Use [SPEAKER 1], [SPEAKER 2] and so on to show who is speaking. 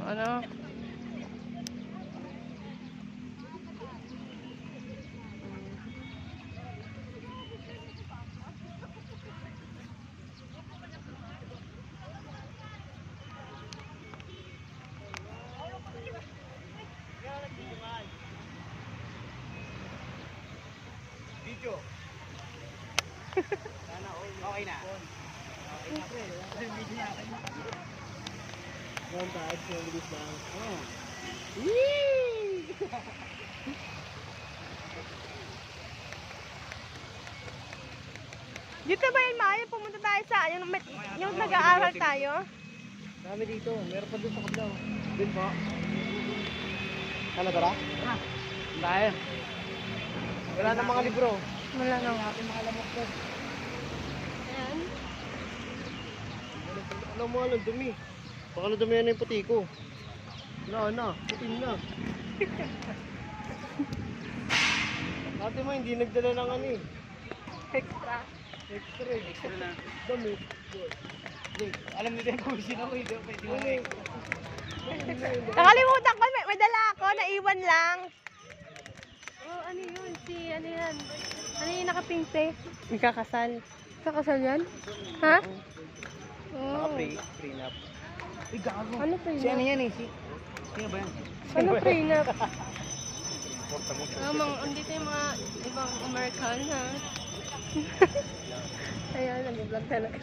[SPEAKER 1] ano.
[SPEAKER 2] Video. Sana okay na.
[SPEAKER 3] One time, so bilis lang.
[SPEAKER 2] Oh.
[SPEAKER 1] Dito ba yun, Maya? Pumunta tayo sa yung nag-aaral tayo?
[SPEAKER 3] Dami dito. Meron pa doon sa kablaw. Doon po. Ano tara?
[SPEAKER 2] Tayo.
[SPEAKER 3] Wala na mga libro.
[SPEAKER 1] Wala na.
[SPEAKER 3] Mga lamok doon.
[SPEAKER 1] Ayan.
[SPEAKER 3] Alam mo alam, dumi. Baka na dumi na yung puti ko. Na, putin na. Ate mo, hindi nagdala ng ano eh.
[SPEAKER 1] Extra.
[SPEAKER 3] Extra eh.
[SPEAKER 2] Extra na.
[SPEAKER 3] Dami.
[SPEAKER 2] Alam nila yung kusin ako, hindi pwede mo na.
[SPEAKER 1] Nakalimutan ko, may dala ako, naiwan lang. Oh, ano yun? Ano yan? Ano yung nakapingse? Magkakasal. Kakasal yan? Ha?
[SPEAKER 3] Saka
[SPEAKER 1] Oh.
[SPEAKER 3] prenup.
[SPEAKER 2] Ay, gago.
[SPEAKER 1] Ano
[SPEAKER 2] Si ano
[SPEAKER 1] prenup?
[SPEAKER 2] yan eh? Sino ba yan?
[SPEAKER 1] Ano prenup?
[SPEAKER 3] Porta mo.
[SPEAKER 1] Andito yung mga ibang American, ha? Ayan, nag-vlog talaga.